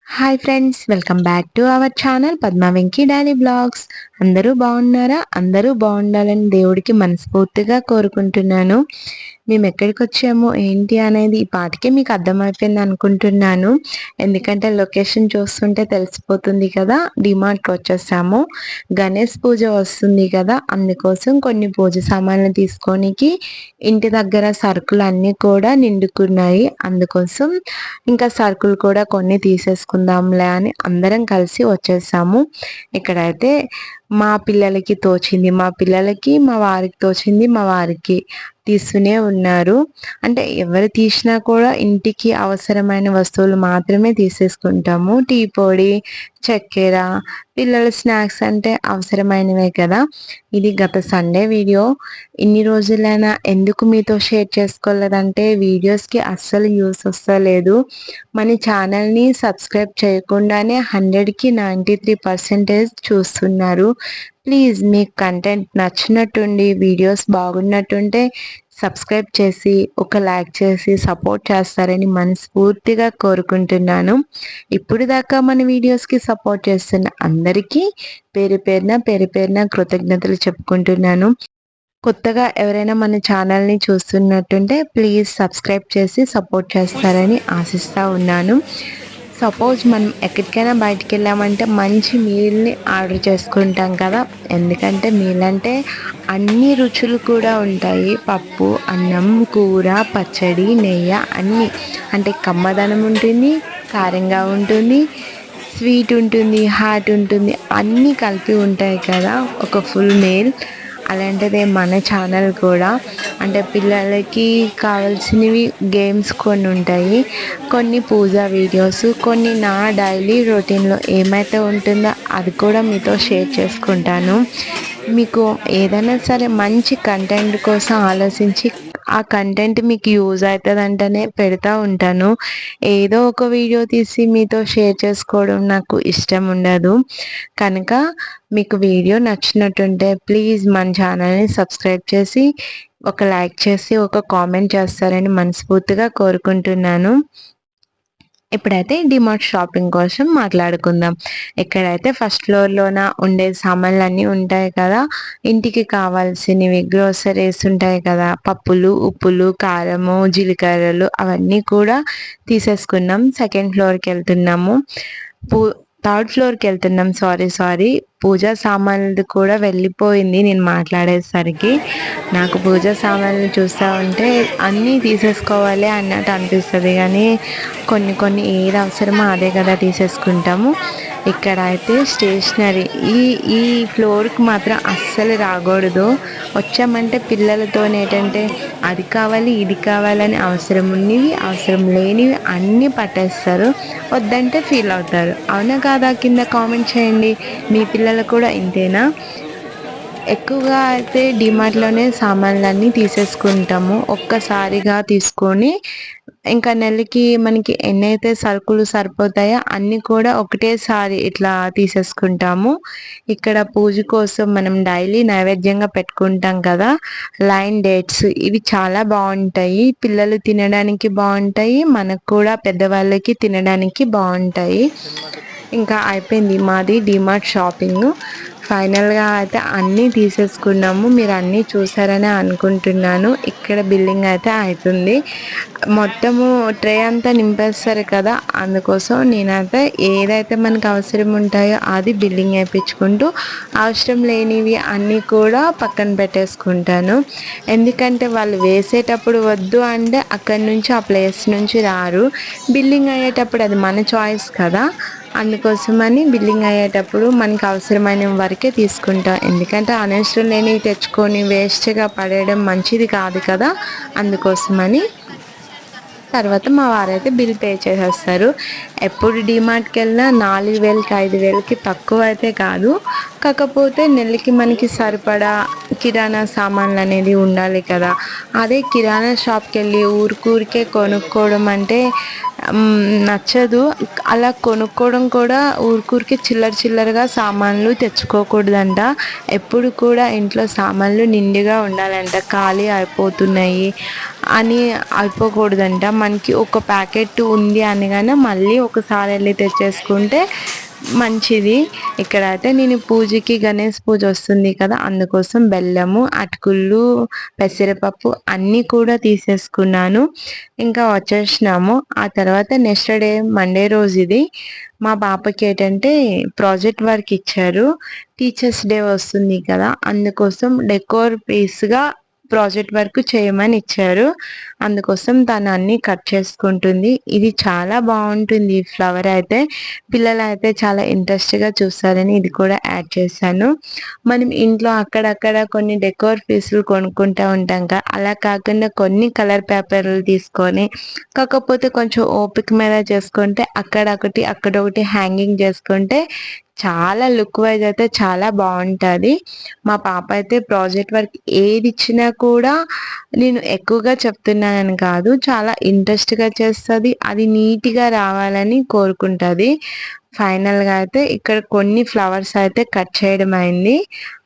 Hi friends, welcome back to our channel Padma Venky daily blogs. అందరూ బాగున్నారా? అందరూ బాగుండాలని దేవుడికి మనస్ఫూర్తిగా కోరుకుంటున్నాను. మేము ఎక్కడికి వచ్చాము ఏంటి అనేది ఈ పాటికే మీకు అర్థమైపోయింది అనుకుంటున్నాను. ఎందుకంటే లొకేషన్ చూస్తుంటే తెలిసిపోతుంది కదా. డిమార్ట్కి వచ్చేసాము. గణేష్ పూజ వస్తుంది కదా, అందుకోసం కొన్ని పూజ సామాన్లు తీసుకోనికి ఇంటి దగ్గర సరుకులు అన్నీ కూడా నిండుకున్నాయి. అందుకోసం ఇంకా సరుకులు కూడా కొన్ని తీసేసుకుందాంలే అని అందరం కలిసి వచ్చేసాము. ఇక్కడైతే మా పిల్లలకి తోచింది మా పిల్లలకి, మా వారికి తోచింది మా వారికి తీస్తూనే ఉన్నారు. అంటే ఎవరు తీసినా కూడా ఇంటికి అవసరమైన వస్తువులు మాత్రమే తీసేసుకుంటాము. టీ పొడి, చక్కెర, పిల్లల స్నాక్స్ అంటే అవసరమైనవే కదా. ఇది గత సండే వీడియో. ఇన్ని రోజులైనా ఎందుకు మీతో షేర్ చేసుకోలేదంటే వీడియోస్కి అస్సలు యూస్ వస్తలేదు. మన ఛానల్ని సబ్స్క్రైబ్ చేయకుండానే 100కి 93% చూస్తున్నారు. ప్లీజ్ మీకు కంటెంట్ నచ్చినట్టుండి వీడియోస్ బాగున్నట్టుంటే సబ్స్క్రైబ్ చేసి ఒక లైక్ చేసి సపోర్ట్ చేస్తారని మనస్ఫూర్తిగా కోరుకుంటున్నాను. ఇప్పుడు దాకా మన వీడియోస్కి సపోర్ట్ చేస్తున్న అందరికీ పేరు పేరున కృతజ్ఞతలు చెప్పుకుంటున్నాను. కొత్తగా ఎవరైనా మన ఛానల్ని చూస్తున్నట్టుంటే ప్లీజ్ సబ్స్క్రైబ్ చేసి సపోర్ట్ చేస్తారని ఆశిస్తూ ఉన్నాను. సపోజ్ మనం ఎక్కడికైనా బయటికి వెళ్ళామంటే మంచి మీల్ని ఆర్డర్ చేసుకుంటాం కదా. ఎందుకంటే మీల్ అంటే అన్ని రుచులు కూడా ఉంటాయి. పప్పు, అన్నం, కూర, పచ్చడి, నెయ్యి అన్నీ. అంటే కమ్మదనం ఉంటుంది, కారంగా ఉంటుంది, స్వీట్ ఉంటుంది, హాట్ ఉంటుంది, అన్నీ కలిపి ఉంటాయి కదా ఒక ఫుల్ మీల్. అలాంటిదే మన ఛానల్ కూడా. అంటే పిల్లలకి కావాల్సినవి గేమ్స్ కొన్ని ఉంటాయి, కొన్ని పూజా వీడియోస్, కొన్ని నా డైలీ రొటీన్లో ఏమైతే ఉంటుందో అది కూడా మీతో షేర్ చేసుకుంటాను. మీకు ఏదైనా సరే మంచి కంటెంట్ కోసం ఆలోచించి ఆ కంటెంట్ మీకు యూజ్ అవుతుందంటేనే పెడతా ఉంటాను. ఏదో ఒక వీడియో తీసి మీతో షేర్ చేసుకోవడం నాకు ఇష్టం ఉండదు. కనుక మీకు వీడియో నచ్చినట్టుంటే ప్లీజ్ మన ఛానల్ని సబ్స్క్రైబ్ చేసి ఒక లైక్ చేసి ఒక కామెంట్ చేస్తారని మనస్ఫూర్తిగా కోరుకుంటున్నాను. ఇప్పుడైతే డిమార్ట్ షాపింగ్ కోసం మాట్లాడుకుందాం. ఇక్కడైతే ఫస్ట్ ఫ్లోర్లోన ఉండే సామాన్లు అన్నీ ఉంటాయి కదా. ఇంటికి కావాల్సినవి గ్రోసరీస్ ఉంటాయి కదా, పప్పులు, ఉప్పులు, కారము, జీలకర్రలు అవన్నీ కూడా తీసేసుకున్నాం. సెకండ్ ఫ్లోర్కి వెళ్తున్నాము. థర్డ్ ఫ్లోర్కి వెళ్తున్నాం. సారీ పూజా సామాన్లు కూడా వెళ్ళిపోయింది నేను మాట్లాడేసరికి. నాకు పూజా సామాన్లు చూస్తూ ఉంటే అన్నీ తీసేసుకోవాలి అన్నట్టు అనిపిస్తుంది, కానీ కొన్ని ఏది అవసరమో అదే కదా తీసేసుకుంటాము. ఇక్కడ అయితే స్టేషనరీ ఈ ఫ్లోర్కి మాత్రం అస్సలు రాకూడదు. వచ్చామంటే పిల్లలతో ఏంటంటే అది కావాలి ఇది కావాలని అవసరం ఉన్నవి అవసరం లేనివి అన్నీ పట్టేస్తారు. వద్దంటే ఫీల్ అవుతారు. అవునా కాదా? కింద కామెంట్ చేయండి. మీ పిల్లలు కూడా ఇంతేనా? ఎక్కువగా అయితే డిమార్ట్లోనే సామాన్లన్నీ తీసేసుకుంటాము. ఒక్కసారిగా తీసుకొని ఇంకా నెలకి మనకి ఎన్నైతే సరుకులు సరిపోతాయో అన్నీ కూడా ఒకటేసారి ఇట్లా తీసేసుకుంటాము. ఇక్కడ పూజ కోసం మనం డైలీ నైవేద్యంగా పెట్టుకుంటాం కదా, లైన్ డేట్స్, ఇవి చాలా బాగుంటాయి. పిల్లలు తినడానికి బాగుంటాయి, మనకు కూడా పెద్దవాళ్ళకి తినడానికి బాగుంటాయి. ఇంకా అయిపోయింది మాది డిమార్ట్ షాపింగ్. ఫైనల్గా అయితే అన్నీ తీసేసుకున్నాము. మీరు అన్నీ చూసారని అనుకుంటున్నాను. ఇక్కడ బిల్లింగ్ అయితే అవుతుంది. మొత్తము ట్రే అంతా నింపేస్తారు కదా, అందుకోసం నేనైతే ఏదైతే మనకు అవసరం ఉంటాయో అది బిల్లింగ్ వేయించుకుంటూ అవసరం లేనివి అన్నీ కూడా పక్కన పెట్టేసుకుంటాను. ఎందుకంటే వాళ్ళు వేసేటప్పుడు వద్దు అంటే అక్కడి నుంచి ఆ ప్లేస్ నుంచి రారు. బిల్లింగ్ అయ్యేటప్పుడు అది మన చాయిస్ కదా. అందుకోసమని బిల్లింగ్ అయ్యేటప్పుడు మనకు అవసరమైన వరకే తీసుకుంటాం. ఎందుకంటే అనవసరం లేనివి తెచ్చుకొని వేస్ట్గా పడేయడం మంచిది కాదు కదా. అందుకోసమని తర్వాత మా వారైతే బిల్ పే చేసేస్తారు. ఎప్పుడు డిమార్ట్కి వెళ్ళినా 4000కి 5000కి తక్కువ అయితే కాదు. కాకపోతే నెలకి మనకి సరిపడా కిరాణా సామాన్లు అనేది ఉండాలి కదా. అదే కిరాణా షాప్కి వెళ్ళి ఊరికే కొనుక్కోవడం అంటే నచ్చదు. అలా కొనుక్కోవడం కూడా ఊరికూరికే చిల్లరగా సామాన్లు తెచ్చుకోకూడదంట. ఎప్పుడు కూడా ఇంట్లో సామాన్లు నిండుగా ఉండాలంట. ఖాళీ అయిపోతున్నాయి అని అయిపోకూడదంట. మనకి ఒక ప్యాకెట్ ఉంది అనగానే మళ్ళీ ఒకసారి వెళ్ళి తెచ్చేసుకుంటే మంచిది. ఇక్కడైతే నేను పూజకి గణేష్ పూజ వస్తుంది కదా, అందుకోసం బెల్లము, అటుకులు, పెసరపప్పు అన్నీ కూడా తీసేసుకున్నాను. ఇంకా వచ్చేసినాము. ఆ తర్వాత నెక్స్ట్ డే మండే రోజు ఇది మా పాపకి ఏంటంటే ప్రాజెక్ట్ వర్క్ ఇచ్చారు. టీచర్స్ డే వస్తుంది కదా, అందుకోసం డెకోర్ పీస్గా ప్రాజెక్ట్ వర్క్ చేయమని ఇచ్చారు. అందుకోసం తను అన్ని కట్ చేసుకుంటుంది. ఇది చాలా బాగుంటుంది ఈ ఫ్లవర్ అయితే. పిల్లలు అయితే చాలా ఇంట్రెస్ట్గా చూస్తారని ఇది కూడా యాడ్ చేశాను. మనం ఇంట్లో అక్కడక్కడ కొన్ని డెకోర్ పీసులు కొనుక్కుంటూ ఉంటాం కదా, అలా కాకుండా కొన్ని కలర్ పేపర్లు తీసుకొని కాకపోతే కొంచెం ఓపిక మీద చేసుకుంటే అక్కడొకటి హ్యాంగింగ్ చేసుకుంటే చాలా లుక్ వైజ్ అయితే చాలా బాగుంటుంది. మా పాప అయితే ప్రాజెక్ట్ వర్క్ ఏది ఇచ్చినా కూడా నేను ఎక్కువగా చెప్తున్నానని కాదు, చాలా ఇంట్రెస్ట్గా చేస్తుంది. అది నీట్గా రావాలని కోరుకుంటుంది. ఫైనల్గా అయితే ఇక్కడ కొన్ని ఫ్లవర్స్ అయితే కట్ చేయడం అయింది.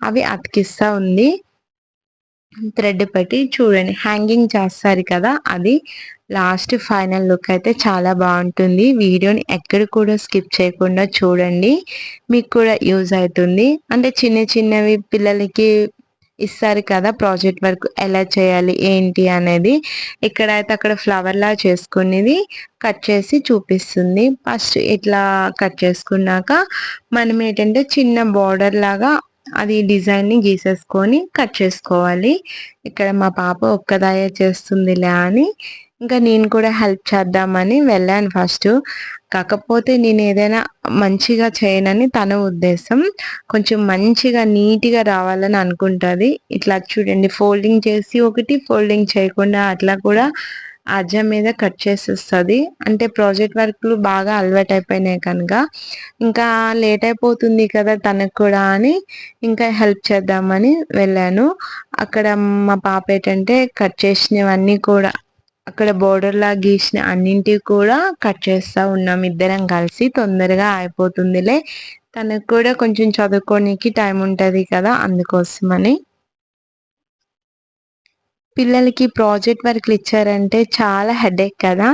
అవి అతికిస్తూ ఉంది థ్రెడ్ పెట్టి. చూడండి, హ్యాంగింగ్ చేస్తారు కదా, అది లాస్ట్ ఫైనల్ లుక్ అయితే చాలా బాగుంటుంది. వీడియోని ఎక్కడ కూడా స్కిప్ చేయకుండా చూడండి, మీకు కూడా యూజ్ అవుతుంది. అంటే చిన్నవి పిల్లలకి ఇస్తారు కదా ప్రాజెక్ట్ వర్క్, ఎలా చేయాలి ఏంటి అనేది. ఇక్కడైతే అక్కడ ఫ్లవర్ లా చేసుకునేది కట్ చేసి చూపిస్తుంది. ఫస్ట్ ఇట్లా కట్ చేసుకున్నాక మనం ఏంటంటే చిన్న బార్డర్ లాగా అది డిజైన్ ని గీసేసుకొని కట్ చేసుకోవాలి. ఇక్కడ మా పాప ఒక్కదాయే చేస్తుందిలే అని ఇంకా నేను కూడా హెల్ప్ చేద్దామని వెళ్ళాను ఫస్ట్. కాకపోతే నేను ఏదైనా మంచిగా చేయనని తన ఉద్దేశం. కొంచెం మంచిగా నీట్గా రావాలని అనుకుంటుంది. ఇట్లా చూడండి, ఫోల్డింగ్ చేసి ఒకటి, ఫోల్డింగ్ చేయకుండా అట్లా కూడా అజ్జం మీద కట్ చేసేస్తుంది. అంటే ప్రాజెక్ట్ వర్క్లు బాగా అలవాటు అయిపోయినాయి కనుక ఇంకా లేట్ అయిపోతుంది కదా తనకు కూడా అని ఇంకా హెల్ప్ చేద్దామని వెళ్ళాను. అక్కడ మా పాప ఏంటంటే కట్ చేసినవన్నీ కూడా అక్కడ బోర్డర్ లా గీసిన అన్నింటివి కూడా కట్ చేస్తా ఉన్నాం ఇద్దరం కలిసి. తొందరగా అయిపోతుందిలే, తనకు కూడా కొంచెం చదువుకోనికి టైం ఉంటది కదా, అందుకోసమని. పిల్లలకి ప్రాజెక్ట్ వర్క్లు ఇచ్చారంటే చాలా హెడేక్ కదా,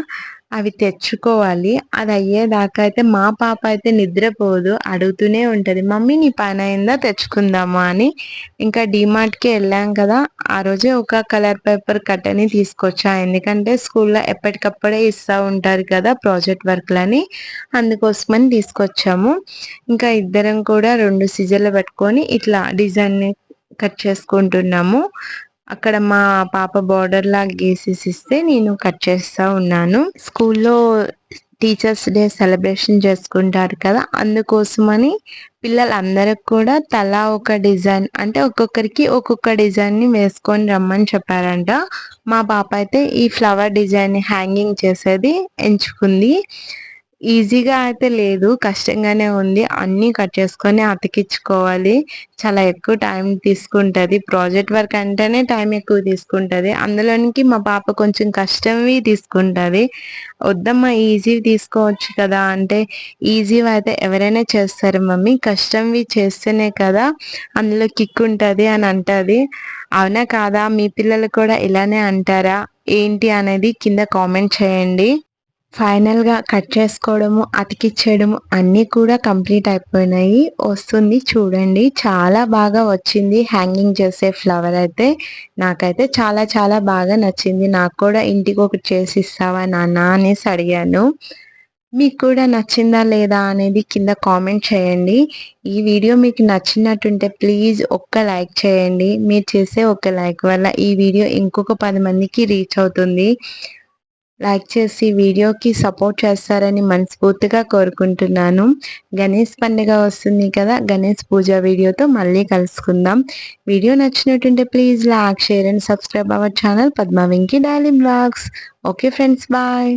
అవి తెచ్చుకోవాలి. అది అయ్యేదాకా అయితే మా పాప అయితే నిద్రపోదు, అడుగుతూనే ఉంటది, మమ్మీ నీ పని అయిందా, తెచ్చుకుందామా అని. ఇంకా డిమార్ట్కి వెళ్ళాం కదా, ఆ రోజే ఒక కలర్ పేపర్ కట్ అని తీసుకొచ్చా. ఎందుకంటే స్కూల్లో ఎప్పటికప్పుడే ఇస్తూ ఉంటారు కదా ప్రాజెక్ట్ వర్క్లని, అందుకోసమని తీసుకొచ్చాము. ఇంకా ఇద్దరం కూడా 2 సిజర్లు పెట్టుకొని ఇట్లా డిజైన్ కట్ చేసుకుంటున్నాము. అక్కడ మా పాప బార్డర్ లాగా గీసిస్తే నేను కట్ చేస్తా ఉన్నాను. స్కూల్లో టీచర్స్ డే సెలబ్రేషన్ చేసుకుంటారు కదా, అందుకోసమని పిల్లలందరికి కూడా తలా ఒక డిజైన్, అంటే ఒక్కొక్కరికి ఒక్కొక్క డిజైన్ ని వేసుకొని రమ్మని చెప్పారంట. మా పాప అయితే ఈ ఫ్లవర్ డిజైన్ హ్యాంగింగ్ చేసేది ఎంచుకుంది. ఈజీగా అయితే లేదు, కష్టంగానే ఉంది. అన్నీ కట్ చేసుకొని అతికించుకోవాలి, చాలా ఎక్కువ టైం తీసుకుంటుంది. ప్రాజెక్ట్ వర్క్ అంటేనే టైం ఎక్కువ తీసుకుంటుంది, అందులోనికి మా పాప కొంచెం కష్టంవి తీసుకుంటుంది. వద్దమ్మా ఈజీ తీసుకోవచ్చు కదా అంటే, ఈజీ అయితే ఎవరైనా చేస్తారు మమ్మీ, కష్టంవి చేస్తేనే కదా అందులో కిక్ ఉంటుంది అని అంటుంది. అవునా కాదా, మీ పిల్లలు కూడా ఇలానే అంటారా ఏంటి అనేది కింద కామెంట్ చేయండి. ఫైనల్గా కట్ చేసుకోవడము, అతికిచ్చేయడము అన్నీ కూడా కంప్లీట్ అయిపోయినాయి. వస్తుంది చూడండి, చాలా బాగా వచ్చింది హ్యాంగింగ్ చేసే ఫ్లవర్ అయితే. నాకైతే చాలా చాలా బాగా నచ్చింది. నాకు కూడా ఇంటికి ఒకటి చేసి ఇస్తావా నాన్న అనేసి అడిగాను. మీకు కూడా నచ్చిందా లేదా అనేది కింద కామెంట్ చేయండి. ఈ వీడియో మీకు నచ్చినట్టుంటే ప్లీజ్ ఒక్క లైక్ చేయండి. మీరు చేసే ఒక లైక్ వల్ల ఈ వీడియో ఇంకొక 10 మందికి రీచ్ అవుతుంది. లైక్ చేసి వీడియోకి సపోర్ట్ చేస్తారని మనస్ఫూర్తిగా కోరుకుంటున్నాను. గణేష్ పండుగ వస్తుంది కదా, గణేష్ పూజ వీడియోతో మళ్ళీ కలుసుకుందాం. వీడియో నచ్చినట్టుంటే please like, share and subscribe our channel Padma Venki daily blogs. Okay friends, bye.